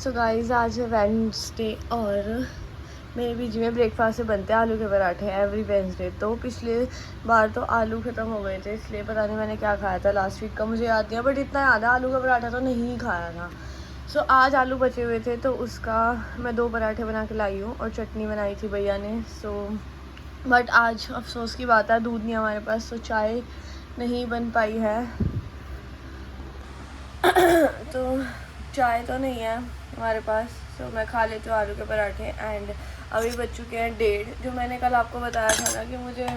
So guys आज है Wednesday और मेरे पीजी में ब्रेकफास्ट से बनते हैं आलू के पराठे एवरी वेडनेसडे। तो पिछले बार तो आलू ख़त्म हो गए थे, इसलिए पता नहीं मैंने क्या खाया था लास्ट वीक का, मुझे याद नहीं है, बट इतना याद है आलू का पराठा तो नहीं खाया था। सो आज आलू बचे हुए थे तो उसका मैं 2 पराठे बना के लाई हूँ और चटनी बनाई थी भैया ने। बट आज अफसोस की बात है दूध नहीं हमारे पास, तो चाय नहीं बन पाई है। तो चाय तो नहीं है हमारे पास, तो मैं खा लेती हूँ आलू के पराठे। एंड अभी बज चुके हैं 1:30। जो मैंने कल आपको बताया था ना कि मुझे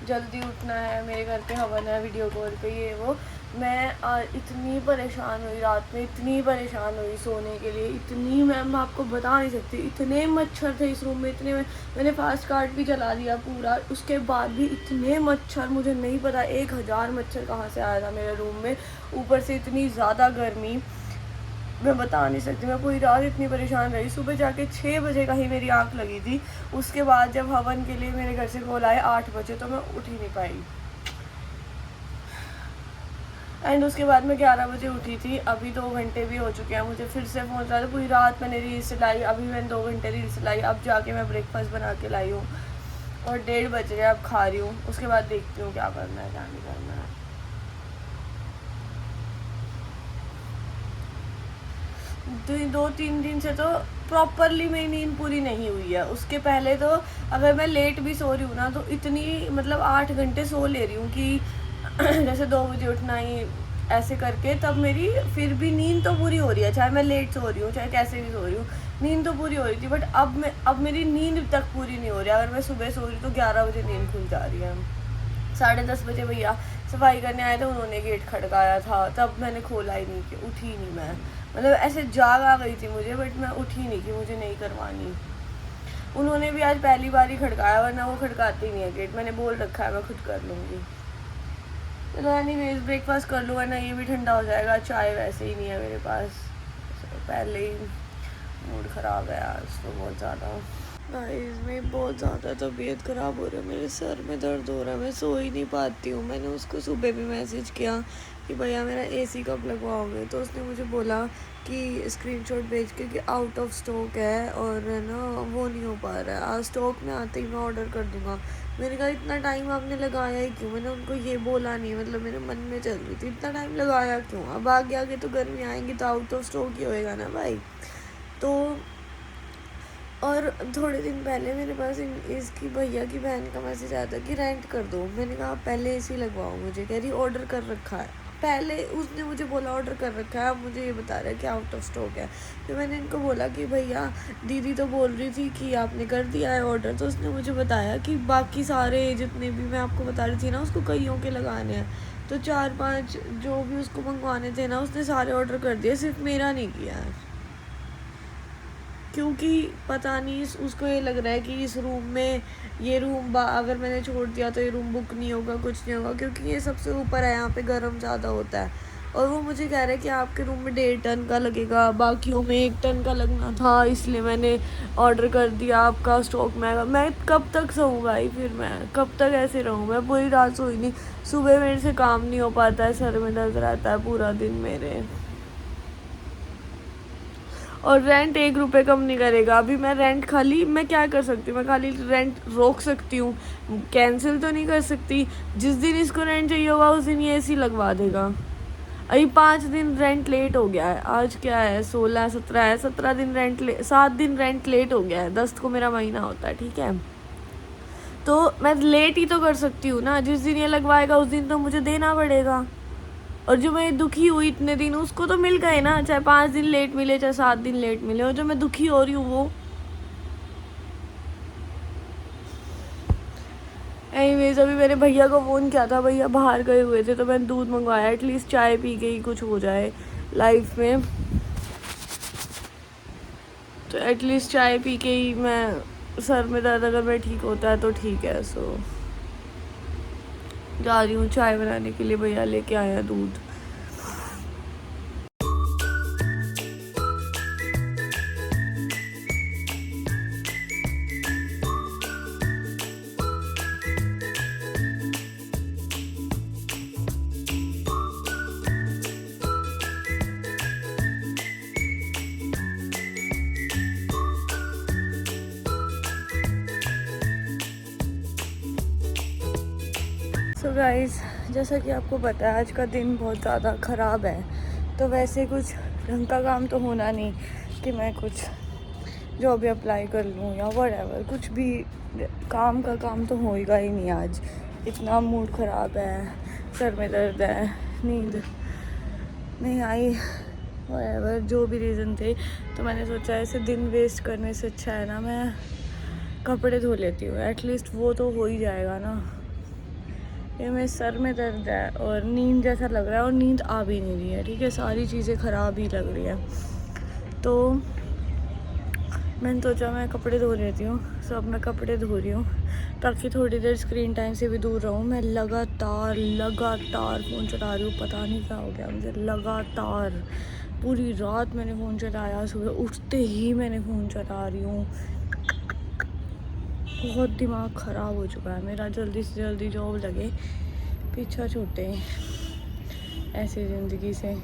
जल्दी उठना है, मेरे घर पे हवन है वीडियो कॉल पे, ये वो, मैं इतनी परेशान हुई रात में, इतनी परेशान हुई सोने के लिए, इतनी मैं आपको बता नहीं सकती। इतने मच्छर थे इस रूम में, इतने मैंने फास्ट कार्ड भी चला दिया पूरा, उसके बाद भी इतने मच्छर, मुझे नहीं पता 1000 मच्छर कहाँ से आया था मेरे रूम में। ऊपर से इतनी ज़्यादा गर्मी, मैं बता नहीं सकती। मैं पूरी रात इतनी परेशान रही, सुबह जाके 6 बजे का ही मेरी आँख लगी थी। उसके बाद जब हवन के लिए मेरे घर से कॉल आए 8 बजे, तो मैं उठ ही नहीं पाई। एंड उसके बाद मैं 11 बजे उठी थी। अभी 2 घंटे भी हो चुके हैं, मुझे फिर से फ़ोन चला था। पूरी रात मैंने रील्स चलाई, अभी मैंने 2 घंटे रील्स चलाई, अब जाके मैं ब्रेकफास्ट बना के लाई हूँ और 1:30 बज रहे, अब खा रही हूँ। उसके बाद देखती हूँ क्या करना है क्या नहीं करना है। 2-3 दिन से तो प्रॉपरली मेरी नींद पूरी नहीं हुई है। उसके पहले तो अगर मैं लेट भी सो रही हूँ ना, तो इतनी मतलब 8 घंटे सो ले रही हूँ कि जैसे 2 बजे उठना ही, ऐसे करके तब मेरी फिर भी नींद तो पूरी हो रही है, चाहे मैं लेट सो रही हूँ चाहे कैसे भी सो रही हूँ, नींद तो पूरी हो रही थी। बट अब मेरी नींद तक पूरी नहीं हो रही। अगर मैं सुबह सो रही हूँ तो 11 बजे नींद खुल जा रही है। 10:30 बजे भैया सफाई करने आए थे, उन्होंने गेट खड़काया था, तब मैंने खोला ही नहीं, कि उठी नहीं मैं, मतलब ऐसे जाग आ गई थी मुझे, बट मैं उठी नहीं कि मुझे नहीं करवानी। उन्होंने भी आज पहली बार ही खड़काया, वरना वो खड़काती नहीं है गेट, मैंने बोल रखा है मैं खुद कर लूँगी। तो एनीवेज ब्रेकफास्ट कर लूँ, वरना ये भी ठंडा हो जाएगा। चाय वैसे ही नहीं है मेरे पास, पहले ही मूड ख़राब है आज तो बहुत ज़्यादा। गाइस मेरी बहुत ज़्यादा तबीयत ख़राब हो रही है, मेरे सर में दर्द हो रहा है, मैं सो ही नहीं पाती हूँ। मैंने उसको सुबह भी मैसेज किया कि भैया मेरा एसी कब लगवाओगे, तो उसने मुझे बोला कि स्क्रीनशॉट भेज के कि आउट ऑफ स्टॉक है और है ना वो नहीं हो पा रहा है, आज स्टॉक में आते ही मैं ऑर्डर कर दूँगा। मैंने कहा इतना टाइम आपने लगाया ही क्यों, मैंने उनको ये बोला नहीं, मतलब मेरे मन में चल रही थी इतना टाइम लगाया क्यों, अब आगे आगे तो गर्मी आएंगी तो आउट ऑफ स्टॉक ही होएगा ना भाई। तो और थोड़े दिन पहले मेरे पास इसकी भैया की बहन का मैसेज आया था कि रेंट कर दो। मैंने कहा पहले एसी लगवाओ, मुझे कह रही ऑर्डर कर रखा है। पहले उसने मुझे बोला ऑर्डर कर रखा है, अब मुझे ये बता रहा है कि आउट ऑफ स्टॉक है। फिर मैंने इनको बोला कि भैया दीदी तो बोल रही थी कि आपने कर दिया है ऑर्डर, तो उसने मुझे बताया कि बाकी सारे जितने भी मैं आपको बता रही थी ना उसको कईयों के लगाने हैं, तो 4-5 जो भी उसको मंगवाने थे ना उसने सारे ऑर्डर कर दिए, सिर्फ मेरा नहीं किया है। क्योंकि पता नहीं उसको ये लग रहा है कि इस रूम में ये रूम अगर मैंने छोड़ दिया तो ये रूम बुक नहीं होगा, कुछ नहीं होगा, क्योंकि ये सबसे ऊपर है, यहाँ पे गर्म ज़्यादा होता है। और वो मुझे कह रहा है कि आपके रूम में 1.5 टन का लगेगा, बाकियों में 1 टन का लगना था, इसलिए मैंने ऑर्डर कर दिया, आपका स्टॉक में आएगा। मैं कब तक सोऊँ भाई, फिर मैं कब तक ऐसे रहूँ, मैं पूरी रात सोई नहीं, सुबह मेरे से काम नहीं हो पाता है, सर में दर्द रहता है पूरा दिन मेरे, और रेंट 1 रुपये कम नहीं करेगा। अभी मैं रेंट खाली मैं क्या कर सकती हूँ, मैं खाली रेंट रोक सकती हूँ, कैंसिल तो नहीं कर सकती। जिस दिन इसको रेंट चाहिए होगा उस दिन ये एसी लगवा देगा। अभी 5 दिन रेंट लेट हो गया है, आज क्या है 16-17 है, 17 दिन 7 दिन रेंट लेट हो गया है, 10 को मेरा महीना होता है, ठीक है। तो मैं लेट ही तो कर सकती हूँ ना, जिस दिन ये लगवाएगा उस दिन तो मुझे देना पड़ेगा। और जो मैं दुखी हुई इतने दिन, उसको तो मिल गए ना, चाहे 5 दिन लेट मिले चाहे 7 दिन लेट मिले, और जो मैं दुखी हो रही हूँ वो। एनीवेज अभी मेरे भैया को फ़ोन किया था, भैया बाहर गए हुए थे, तो मैंने दूध मंगवाया, एटलीस्ट चाय पी के ही कुछ हो जाए लाइफ में, तो एटलीस्ट चाय पी के ही मैं, सर में दर्द अगर मैं ठीक होता है तो ठीक है। सो जा रही हूँ चाय बनाने के लिए, भैया लेके आया दूध। सो गाइस, जैसा कि आपको पता है आज का दिन बहुत ज़्यादा ख़राब है, तो वैसे कुछ ढंग का काम तो होना नहीं कि मैं कुछ जॉब भी अप्लाई कर लूँ या व्हाटएवर, कुछ भी काम का काम तो होएगा ही नहीं आज। इतना मूड ख़राब है, सर में दर्द है, नींद नहीं आई, व्हाटएवर जो भी रीज़न थे, तो मैंने सोचा ऐसे दिन वेस्ट करने से अच्छा है ना मैं कपड़े धो लेती हूँ, एटलीस्ट वो तो हो ही जाएगा ना। ये मेरे सर में दर्द है और नींद जैसा लग रहा है और नींद आ भी नहीं रही है, ठीक है, सारी चीज़ें ख़राब ही लग रही है। तो मैंने सोचा मैं कपड़े धो लेती हूँ। सो अब मैं कपड़े धो रही हूँ ताकि थोड़ी देर स्क्रीन टाइम से भी दूर रहूँ। मैं लगातार फ़ोन चला रही हूँ, पता नहीं क्या हो गया मुझे, लगातार पूरी रात मैंने फ़ोन चलाया, सुबह उठते ही मैंने फ़ोन चला रही हूँ। बहुत दिमाग ख़राब हो चुका है मेरा, जल्दी से जल्दी जॉब लगे, पीछा छूटे ऐसी ज़िंदगी से।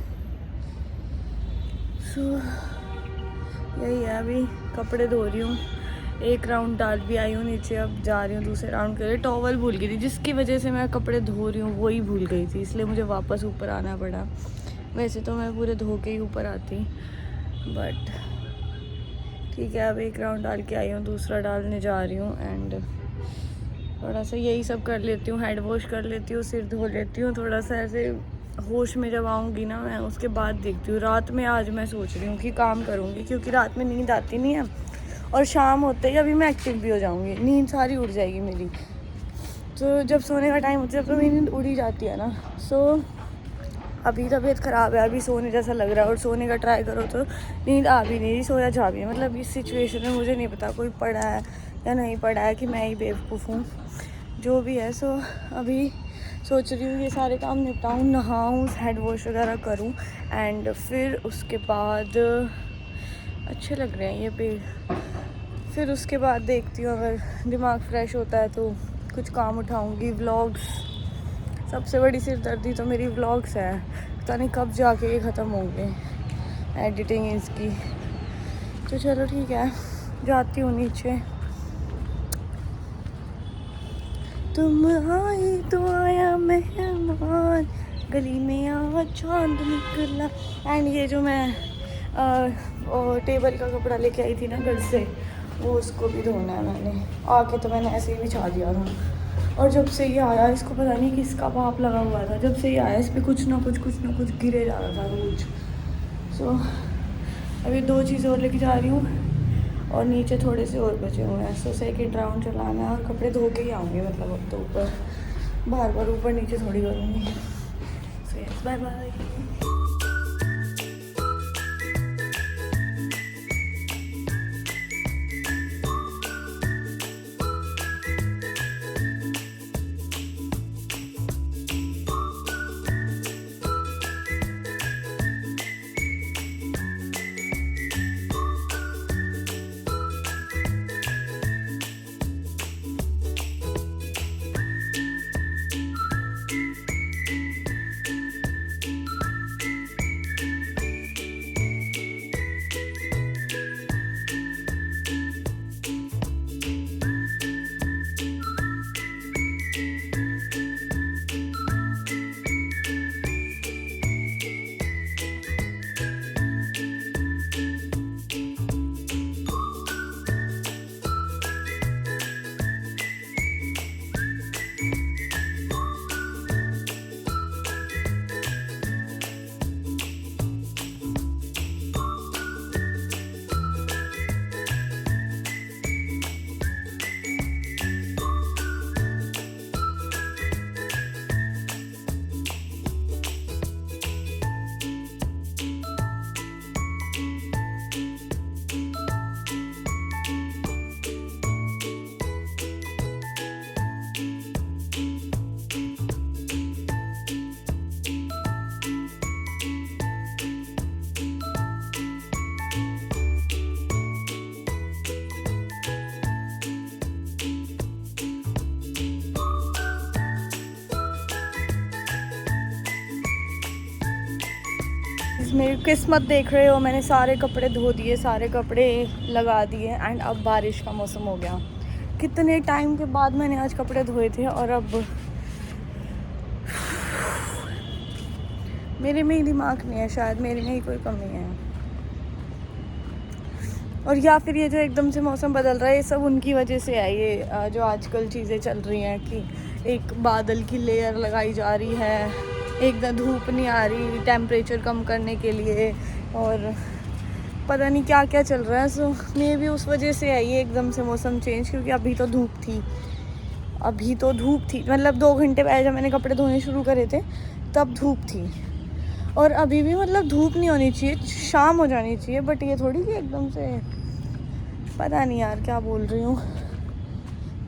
सो यही है, अभी कपड़े धो रही हूँ, एक राउंड डाल भी आई हूँ नीचे, अब जा रही हूँ दूसरे राउंड के लिए। टॉवल भूल गई थी, जिसकी वजह से मैं कपड़े धो रही हूँ वही भूल गई थी, इसलिए मुझे वापस ऊपर आना पड़ा। वैसे तो मैं पूरे धो के ही ऊपर आती, बट ठीक है, अब एक राउंड डाल के आई हूँ, दूसरा डालने जा रही हूँ एंड थोड़ा सा यही सब कर लेती हूँ, हेड वॉश कर लेती हूँ, सिर धो लेती हूँ, थोड़ा सा ऐसे होश में जब आऊँगी ना मैं उसके बाद देखती हूँ। रात में आज मैं सोच रही हूँ कि काम करूँगी, क्योंकि रात में नींद आती नहीं है और शाम होते ही अभी मैं एक्टिव भी हो जाऊँगी, नींद सारी उड़ जाएगी मेरी। तो जब सोने का टाइम होता है तो मेरी नींद उड़ ही जाती है ना। सो अभी तबीयत ख़राब है, अभी सोने जैसा लग रहा है और सोने का ट्राई करो तो नींद आ भी नहीं रही, सोया जा भी है। मतलब इस सिचुएशन में मुझे नहीं पता कोई पढ़ा है या नहीं पढ़ा है कि मैं ही बेवकूफ़ हूँ, जो भी है। सो अभी सोच रही हूँ ये सारे काम निपटाऊँ, नहाऊँ, हेड वॉश वगैरह करूँ एंड फिर उसके बाद अच्छे लग रहे हैं ये पेड़, फिर उसके बाद देखती हूँ अगर दिमाग फ्रेश होता है तो कुछ काम उठाऊँगी। व्लॉग्स, सबसे बड़ी सिरदर्दी तो मेरी व्लॉग्स है, पता नहीं कब जाके ये ख़त्म होंगे एडिटिंग इसकी। तो चलो ठीक है, जाती हूँ नीचे। तुम आई तो आया मेहमान, गली में आ चांद निकला। एंड ये जो मैं टेबल का कपड़ा लेके आई थी ना घर से, वो उसको भी धोना है मैंने, आके तो मैंने ऐसे ही बिछा दिया था। और जब से ये आया, इसको पता नहीं किसका पाप लगा हुआ था, जब से ये आया इस पर कुछ ना कुछ गिरे जा रहा था रोज। सो अभी 2 चीज़ें और लेके जा रही हूँ और नीचे थोड़े से और बचे हुए हैं। सो सेकंड राउंड चलाना है और कपड़े धो के ही आऊँगी, मतलब अब तो ऊपर बार ऊपर नीचे थोड़ी करूँगी। So yes, bye bye. मेरी किस्मत देख रहे हो, मैंने सारे कपड़े धो दिए, सारे कपड़े लगा दिए एंड अब बारिश का मौसम हो गया। कितने टाइम के बाद मैंने आज कपड़े धोए थे और अब मेरे में ही दिमाग नहीं है शायद, मेरे में ही कोई कमी है। और या फिर ये जो एकदम से मौसम बदल रहा है, ये सब उनकी वजह से है। ये जो आजकल चीज़ें चल रही हैं कि एक बादल की लेयर लगाई जा रही है, एकदम धूप नहीं आ रही टेम्परेचर कम करने के लिए, और पता नहीं क्या क्या चल रहा है। सो मे भी उस वजह से है ये एकदम से मौसम चेंज, क्योंकि अभी तो धूप थी, मतलब 2 घंटे पहले जब मैंने कपड़े धोने शुरू करे थे तब धूप थी, और अभी भी मतलब धूप नहीं होनी चाहिए, शाम हो जानी चाहिए, बट ये थोड़ी कि एकदम से, पता नहीं यार क्या बोल रही हूँ।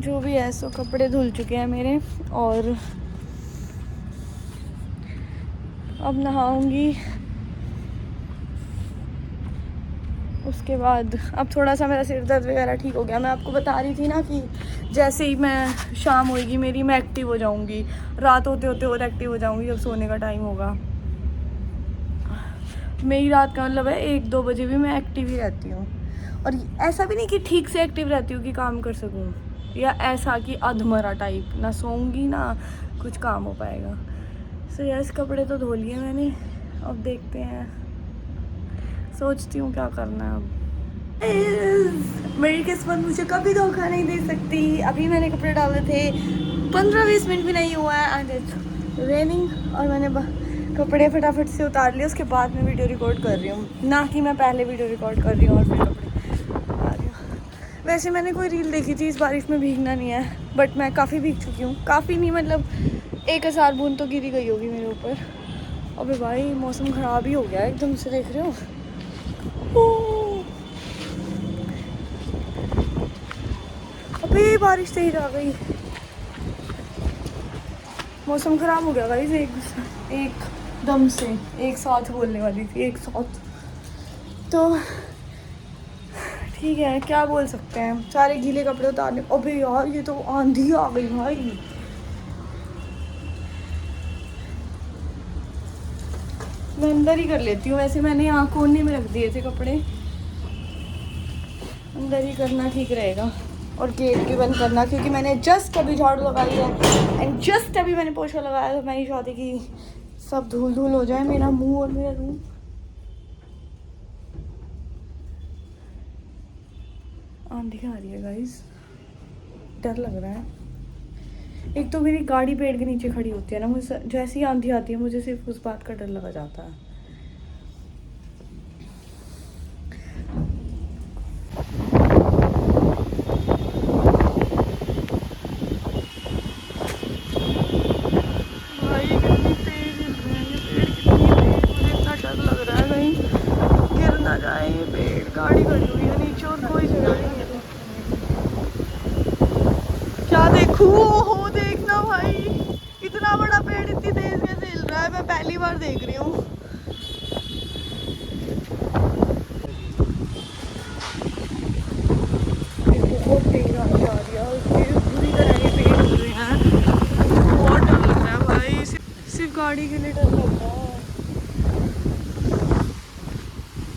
जो भी है, सो कपड़े धुल चुके हैं मेरे, और अब नहाऊंगी। उसके बाद अब थोड़ा सा मेरा सिर दर्द वगैरह ठीक हो गया। मैं आपको बता रही थी ना कि जैसे ही मैं शाम होएगी मेरी, मैं एक्टिव हो जाऊंगी, रात होते होते और एक्टिव हो जाऊंगी जब सोने का टाइम होगा। मेरी रात का मतलब है 1-2 बजे भी मैं एक्टिव ही रहती हूँ, और ऐसा भी नहीं कि ठीक से एक्टिव रहती हूँ कि काम कर सकूँ, या ऐसा कि अधमरा टाइप, ना सोऊंगी ना कुछ काम हो पाएगा। सो यस, कपड़े तो धो लिए मैंने, अब देखते हैं, सोचती हूँ क्या करना है अब। मेरी किस्मत मुझे कभी धोखा नहीं दे सकती। अभी मैंने कपड़े डाले थे, 15-20 मिनट भी नहीं हुआ है, एंड इट्स रेनिंग, और मैंने कपड़े फटाफट से उतार लिए। उसके बाद मैं वीडियो रिकॉर्ड कर रही हूँ, ना कि मैं पहले वीडियो रिकॉर्ड कर रही हूँ और फिर कपड़े उतार रही हूँ। वैसे मैंने कोई रील देखी थी, इस बारिश में भीगना नहीं है, बट मैं काफ़ी भीग चुकी हूँ, काफ़ी नहीं मतलब 1000 बूंद तो गिरी गई होगी मेरे ऊपर। अबे भाई मौसम ख़राब ही हो गया एकदम से, देख रहे हो। अबे बारिश तेज आ गई, मौसम ख़राब हो गया गाइस एकदम से। एक साथ बोलने वाली थी, एक साथ, तो ठीक है, क्या बोल सकते हैं। सारे गीले कपड़े उतारने। अबे यार ये तो आंधी आ गई भाई। मैं अंदर ही कर लेती हूँ, वैसे मैंने यहाँ कोने में रख दिए थे कपड़े, अंदर ही करना ठीक रहेगा, और गेट भी बंद करना, क्योंकि मैंने जस्ट अभी झाड़ू लगाई है, एंड जस्ट अभी मैंने पोछा लगाया, तो मैं ही चाहती कि सब धूल धूल हो जाए मेरा मुंह और मेरा रूम। आंधी आ रही है गाइस, डर लग रहा है। एक तो मेरी गाड़ी पेड़ के नीचे खड़ी होती है ना, मुझे जैसी आंधी आती है मुझे सिर्फ उस बात का डर लगा जाता है। भाई कितनी तेज हिल रहे हैं ये पेड़, कितनी तेज, मुझे इतना डर लग रहा है कहीं गिर ना जाए ये पेड़। गाड़ी खड़ी हुई है नीचे और कोई जगह नहीं है। क्या देखूं, हो देखना भाई, इतना बड़ा पेड़ इतनी तेज कैसे हिल रहा है, मैं पहली बार देख रही हूँ। बहुत तेज आने जा रही है, बुरी तरह ये पेड़ हिल रहे हैं, बहुत डर लग रहा है भाई, सिर्फ गाड़ी के लिए डर लग रहा है।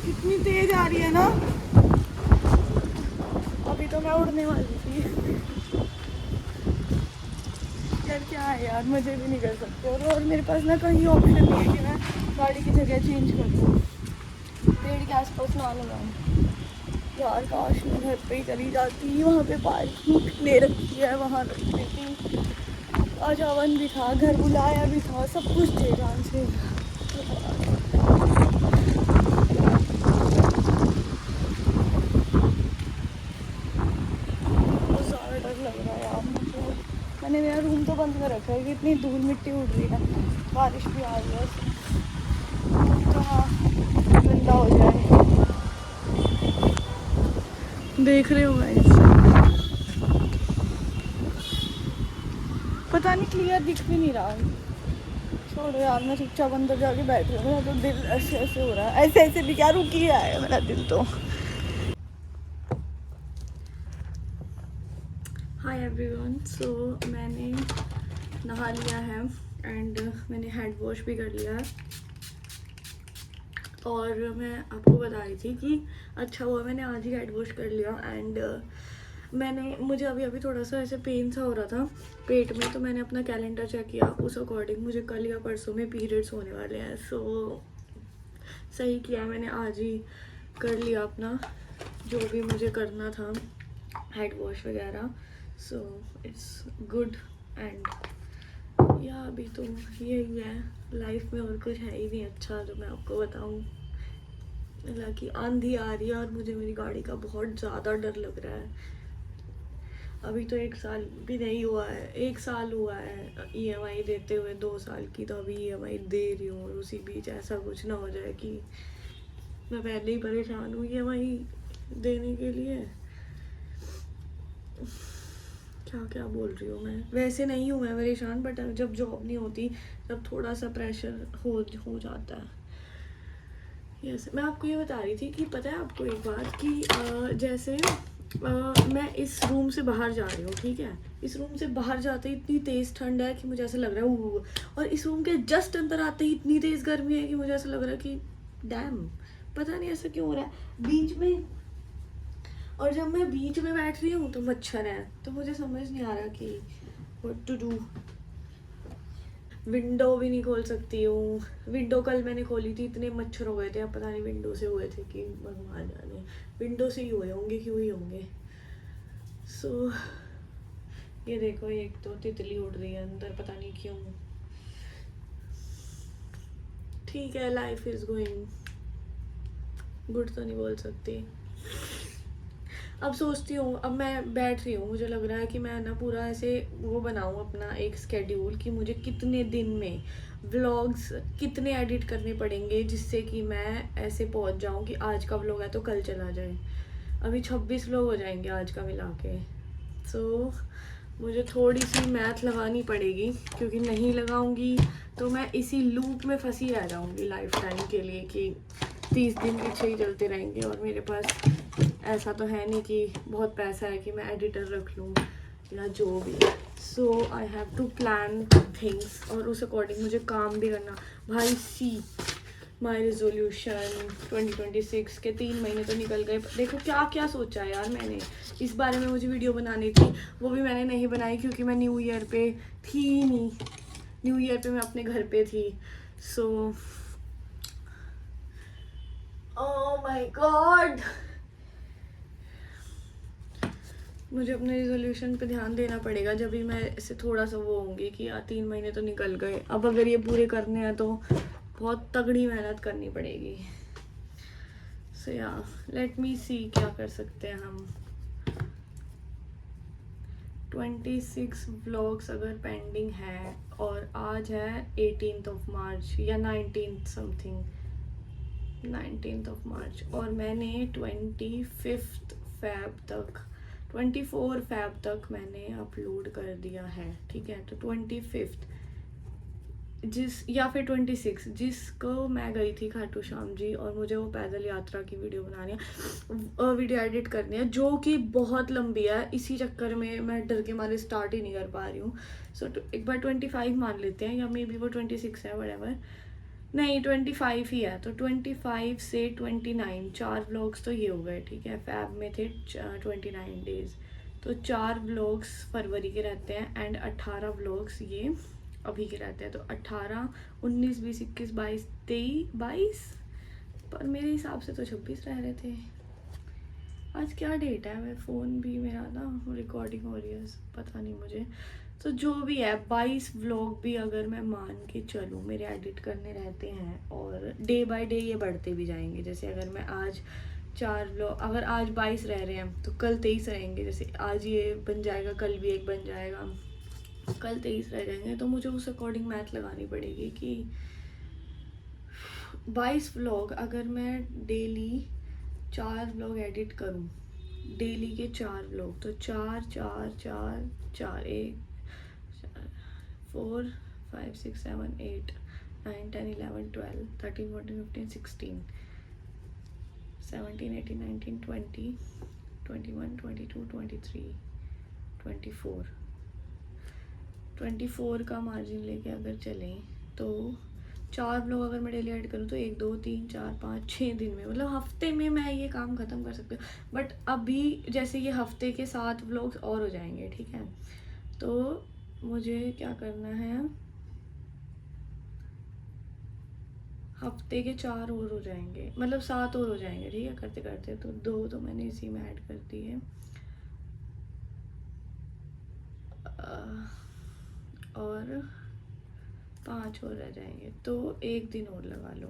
कितनी तेज आ रही है ना, अभी तो मैं उड़ने वाली थी। यार क्या है यार, मजे भी नहीं कर सकते, और मेरे पास ना कहीं ऑप्शन नहीं है कि मैं गाड़ी की जगह चेंज कर दूँ, पेड़ के आसपास ना लगाऊँ। यार काश मैं घर पे ही चली जाती, वहाँ पे पार्किंग ले रखी है, वहाँ रख देती, आजावन भी था, घर बुलाया भी था, सब कुछ थे जान से। बहुत ज़्यादा डर लग रहा है यार मुझे। मैंने मेरा रूम तो बंद कर रखा है कि इतनी धूल मिट्टी उड़ रही है, बारिश भी आ रही है, तो हाँ गंदा हो जाए। देख रहे हो गाइस, पता नहीं क्लियर दिख भी नहीं रहा। छोड़ो यार, मैं चुपचाप अंदर जाके बैठ रही हूँ, तो दिल ऐसे ऐसे हो रहा है, ऐसे ऐसे भी क्या रुकी है मेरा दिल तो। हाय एवरीवन, सो मैंने नहा लिया है, एंड मैंने हैंड वॉश भी कर लिया है, और मैं आपको बता रही थी कि अच्छा हुआ मैंने आज ही हैंड वॉश कर लिया, एंड मुझे अभी अभी थोड़ा सा ऐसे पेन सा हो रहा था पेट में, तो मैंने अपना कैलेंडर चेक किया, उस अकॉर्डिंग मुझे कल या परसों में पीरियड्स होने वाले हैं। सो सही किया मैंने, आज ही कर लिया अपना जो भी मुझे करना था, हेड वॉश वगैरह। सो इट्स गुड एंड या अभी तो यही है लाइफ में, और कुछ है ही नहीं अच्छा जो मैं आपको बताऊं। हालांकि आंधी आ रही है और मुझे मेरी गाड़ी का बहुत ज़्यादा डर लग रहा है। अभी तो 1 साल भी नहीं हुआ है, 1 साल हुआ है EMI देते हुए, 2 साल की तो अभी EMI दे रही हूँ, और उसी बीच ऐसा कुछ ना हो जाए कि मैं पहले ही परेशान हूँ EMI देने के लिए। क्या क्या बोल रही हूँ मैं, वैसे नहीं हूँ मैं परेशान, बट जब जॉब नहीं होती तब थोड़ा सा प्रेशर हो जाता है। यस, मैं आपको ये बता रही थी कि पता है आपको एक बात कि जैसे मैं इस रूम से बाहर जा रही हूँ, ठीक है, इस रूम से बाहर जाते ही इतनी तेज़ ठंड है कि मुझे ऐसा लग रहा है और इस रूम के जस्ट अंदर आते ही इतनी तेज़ गर्मी है कि मुझे ऐसा लग रहा है कि डैम, पता नहीं ऐसा क्यों हो रहा है बीच में। और जब मैं बीच में बैठ रही हूँ तो मच्छर है, तो मुझे समझ नहीं आ रहा कि व्हाट टू डू। विंडो भी नहीं खोल सकती हूँ, विंडो कल मैंने खोली थी, इतने मच्छर हो गए थे, अब पता नहीं विंडो से हुए थे कि भगवान जाने, विंडो से ही हुए होंगे, क्यों ही होंगे। सो ये देखो, एक तो तितली उड़ रही है अंदर, पता नहीं क्यों। ठीक है, लाइफ इज गोइंग गुड तो नहीं बोल सकती। अब सोचती हूँ, अब मैं बैठ रही हूँ, मुझे लग रहा है कि मैं ना पूरा ऐसे वो बनाऊँ अपना एक स्केड्यूल कि मुझे कितने दिन में व्लॉग्स कितने एडिट करने पड़ेंगे जिससे कि मैं ऐसे पहुँच जाऊँ कि आज का व्लॉग है तो कल चला जाए। अभी 26 व्लॉग हो जाएंगे आज का मिला के। सो मुझे थोड़ी सी मैथ लगानी पड़ेगी, क्योंकि नहीं लगाऊंगी तो मैं इसी लूप में फंसी रह जाऊंगी लाइफ टाइम के लिए कि 30 दिन पीछे ही चलते रहेंगे, और मेरे पास ऐसा तो है नहीं कि बहुत पैसा है कि मैं एडिटर रख लूँ या जो भी। So I have to plan things, और उस अकॉर्डिंग मुझे काम भी करना। भाई सी माई रेजोल्यूशन 2026 के 3 महीने तो निकल गए। देखो क्या क्या सोचा है यार मैंने, इस बारे में मुझे वीडियो बनानी थी, वो भी मैंने नहीं बनाई क्योंकि मैं न्यू ईयर पे थी नहीं, न्यू ईयर पे मैं अपने घर पे थी। सो ओह माय गॉड, मुझे अपने रिजोल्यूशन पे ध्यान देना पड़ेगा जब भी मैं इससे थोड़ा सा वो होंगी कि यार 3 महीने तो निकल गए, अब अगर ये पूरे करने हैं तो बहुत तगड़ी मेहनत करनी पड़ेगी। सो या लेट मी सी क्या कर सकते हैं हम। 26 व्लॉग्स अगर पेंडिंग है, और आज है 18 मार्च या 19 समथिंग, 19 मार्च, और मैंने 24 फैब तक मैंने अपलोड कर दिया है, ठीक है। तो 25 या फिर 26 जिसको मैं गई थी खाटू श्याम जी, और मुझे वो पैदल यात्रा की वीडियो बनानी है, वीडियो एडिट करनी है, जो कि बहुत लंबी है, इसी चक्कर में मैं डर के मारे स्टार्ट ही नहीं कर पा रही हूँ। सो एक बार 25 मान लेते हैं, या मे बी वो 26 है, व्हाटएवर, नहीं 25 ही है। तो 25 से 29 4 व्लॉग्स तो ये हो गए, ठीक है। फैब में थे 29 डेज, तो 4 व्लॉग्स फरवरी के रहते हैं एंड 18 व्लॉग्स ये अभी के रहते हैं। तो 18, 19, 20, 21, 22, 23, पर मेरे हिसाब से तो 26 रह रहे थे। आज क्या डेट है, मैं फ़ोन भी मेरा ना रिकॉर्डिंग हो रही है, पता नहीं मुझे। तो जो भी है 22 व्लॉग भी अगर मैं मान के चलूँ मेरे एडिट करने रहते हैं, और डे बाय डे ये बढ़ते भी जाएंगे। जैसे अगर मैं आज 4 व्लॉग, अगर आज 22 रह रहे हैं तो कल 23 रहेंगे, जैसे आज ये बन जाएगा कल भी एक बन जाएगा, कल 23 रह जाएंगे। तो मुझे उस अकॉर्डिंग मैथ लगानी पड़ेगी कि 22 व्लॉग अगर मैं डेली 4 व्लॉग एडिट करूँ, डेली के 4 व्लॉग, तो 4 4 4 4 1 4 5 6 7 8 9 10 11 12 13 14 15 16 17 18 19 20 21 22 23 24 का मार्जिन लेके अगर चलें तो 4 व्लॉग अगर मैं डेली ऐड करूँ तो 1 2 3 4 5 6 दिन में, मतलब हफ्ते में मैं ये काम ख़त्म कर सकती हूँ। बट अभी जैसे ये हफ्ते के 7 व्लॉग्स और हो जाएंगे, ठीक है, तो मुझे क्या करना है, हफ्ते के 4 और हो जाएंगे, मतलब 7 और हो जाएंगे, ठीक है, करते करते। तो 2 तो मैंने इसी में ऐड कर दी है, और 5 और रह जाएंगे, तो 1 दिन और लगा लो।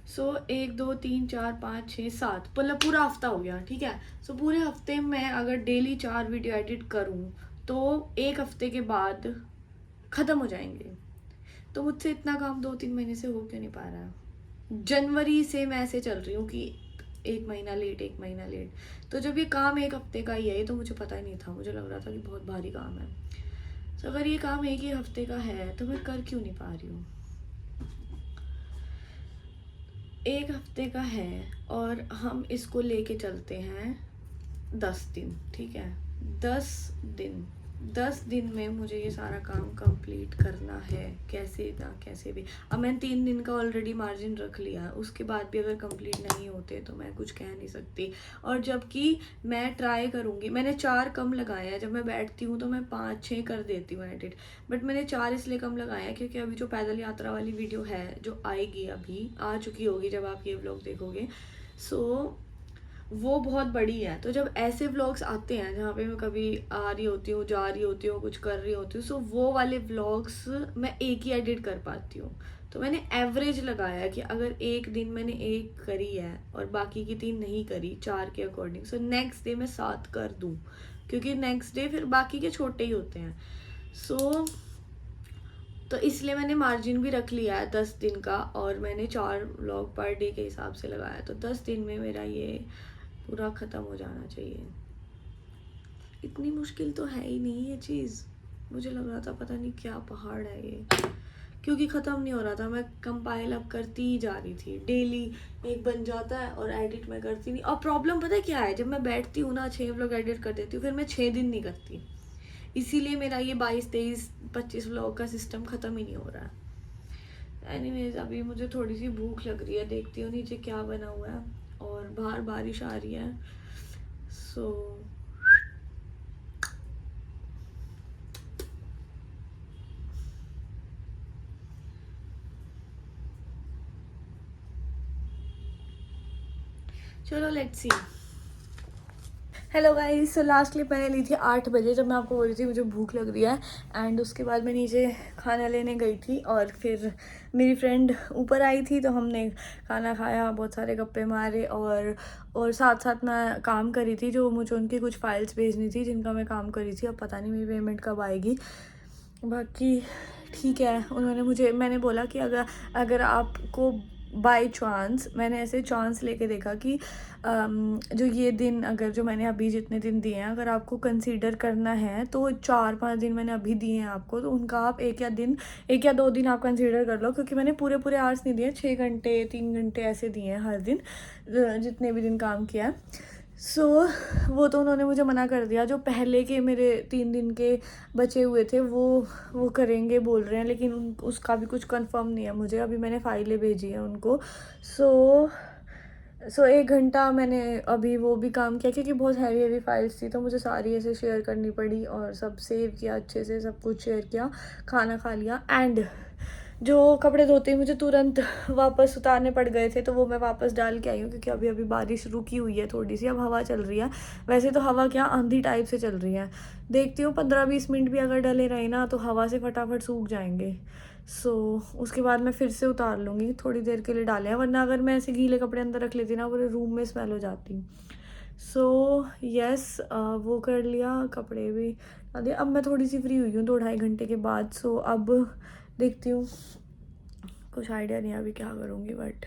सो 1 2 3 4 5 6 7, मतलब पूरा हफ्ता हो गया, ठीक है। सो पूरे हफ्ते में अगर डेली 4 वीडियो एडिट करूँ तो 1 हफ्ते के बाद ख़त्म हो जाएंगे। तो मुझसे इतना काम 2-3 महीने से हो क्यों नहीं पा रहा है। जनवरी से मैं ऐसे चल रही हूँ कि 1 महीना लेट 1 महीना लेट। तो जब ये काम 1 हफ्ते का ही है, ये तो मुझे पता ही नहीं था, मुझे लग रहा था कि बहुत भारी काम है। तो अगर ये काम 1 ही हफ्ते का है तो मैं कर क्यों नहीं पा रही हूँ। 1 हफ्ते का है और हम इसको लेके चलते हैं 10 दिन, ठीक है। 10 दिन में मुझे ये सारा काम कंप्लीट करना है, कैसे ना कैसे भी। अब मैंने 3 दिन का ऑलरेडी मार्जिन रख लिया, उसके बाद भी अगर कंप्लीट नहीं होते तो मैं कुछ कह नहीं सकती। और जबकि मैं ट्राई करूँगी, मैंने 4 कम लगाया है, जब मैं बैठती हूँ तो मैं 5-6 कर देती हूँ एडिट, बट मैंने 4 इसलिए कम लगाया है क्योंकि अभी जो पैदल यात्रा वाली वीडियो है जो आएगी, अभी आ चुकी होगी जब आप ये व्लॉग देखोगे, सो वो बहुत बड़ी है। तो जब ऐसे व्लॉग्स आते हैं जहाँ पे मैं कभी आ रही होती हूँ, जा रही होती हूँ, कुछ कर रही होती हूँ, सो वो वाले व्लॉग्स मैं एक ही एडिट कर पाती हूँ। तो मैंने एवरेज लगाया कि अगर एक दिन मैंने 1 करी है और बाकी की 3 नहीं करी 4 के अकॉर्डिंग, सो नेक्स्ट डे मैं 7 कर दूँ, क्योंकि नेक्स्ट डे फिर बाकी के छोटे ही होते हैं। सो तो इसलिए मैंने मार्जिन भी रख लिया है 10 दिन का, और मैंने 4 व्लॉग पर डे के हिसाब से लगाया। तो 10 दिन में मेरा ये पूरा ख़त्म हो जाना चाहिए। इतनी मुश्किल तो है ही नहीं ये चीज़। मुझे लग रहा था पता नहीं क्या पहाड़ है ये, क्योंकि ख़त्म नहीं हो रहा था। मैं कंपाइल अप करती ही जा रही थी, डेली एक बन जाता है और एडिट मैं करती नहीं। और प्रॉब्लम पता है क्या है, जब मैं बैठती हूँ ना 6 व्लॉग एडिट कर देती हूँ, फिर मैं 6 दिन नहीं करती। इसीलिए मेरा ये 22 23 25 व्लॉग का सिस्टम ख़त्म ही नहीं हो रहा है। एनीवेज, अभी मुझे थोड़ी सी भूख लग रही है, देखती हूँ नीचे क्या बना हुआ है, और बाहर बारिश आ रही है। सो चलो let's see. Hello guys, so last clip मैंने ली थी 8 बजे, जब मैं आपको बोल रही थी मुझे भूख लग रही है। एंड उसके बाद मैं नीचे खाना लेने गई थी और फिर मेरी फ्रेंड ऊपर आई थी, तो हमने खाना खाया, बहुत सारे गप्पे मारे, और साथ साथ मैं काम करी थी, जो मुझे उनकी कुछ फाइल्स भेजनी थी जिनका मैं काम करी थी। अब पता नहीं मेरी पेमेंट कब आएगी, बाकी ठीक है। मैंने बोला कि अगर आपको बाय चांस, मैंने ऐसे चांस लेके देखा कि जो ये दिन, अगर जो मैंने अभी जितने दिन दिए हैं, अगर आपको कंसीडर करना है तो 4-5 दिन मैंने अभी दिए हैं आपको, तो उनका आप 1 या 2 दिन आप कंसीडर कर लो, क्योंकि मैंने पूरे आवर्स नहीं दिए, 6 घंटे 3 घंटे ऐसे दिए हैं हर दिन, जितने भी दिन काम किया है। सो वो तो उन्होंने मुझे मना कर दिया। जो पहले के मेरे 3 दिन के बचे हुए थे वो करेंगे बोल रहे हैं, लेकिन उसका भी कुछ कंफर्म नहीं है मुझे। अभी मैंने फाइलें भेजी हैं उनको। सो 1 घंटा मैंने अभी वो भी काम किया, क्योंकि बहुत हैवी फाइल्स थी, तो मुझे सारी ऐसे शेयर करनी पड़ी, और सब सेव किया अच्छे से, सब कुछ शेयर किया, खाना खा लिया। एंड जो कपड़े धोते ही मुझे तुरंत वापस उतारने पड़ गए थे, तो वो मैं वापस डाल के आई हूँ, क्योंकि अभी अभी बारिश रुकी हुई है थोड़ी सी, अब हवा चल रही है। वैसे तो हवा क्या, आंधी टाइप से चल रही है। देखती हूँ 15-20 मिनट भी अगर डले रहे ना, तो हवा से फटाफट सूख जाएंगे। सो उसके बाद मैं फिर से उतार लूँगी, थोड़ी देर के लिए डाले हैं, वरना अगर मैं ऐसे गीले कपड़े अंदर रख लेती ना, पूरे रूम में स्मेल हो जाती। सो यस, वो कर लिया, कपड़े भी डाल दिया। अब मैं थोड़ी सी फ्री हुई हूँ 2-2.5 घंटे के बाद। सो अब देखती हूँ, कुछ आइडिया नहीं अभी क्या करूँगी, बट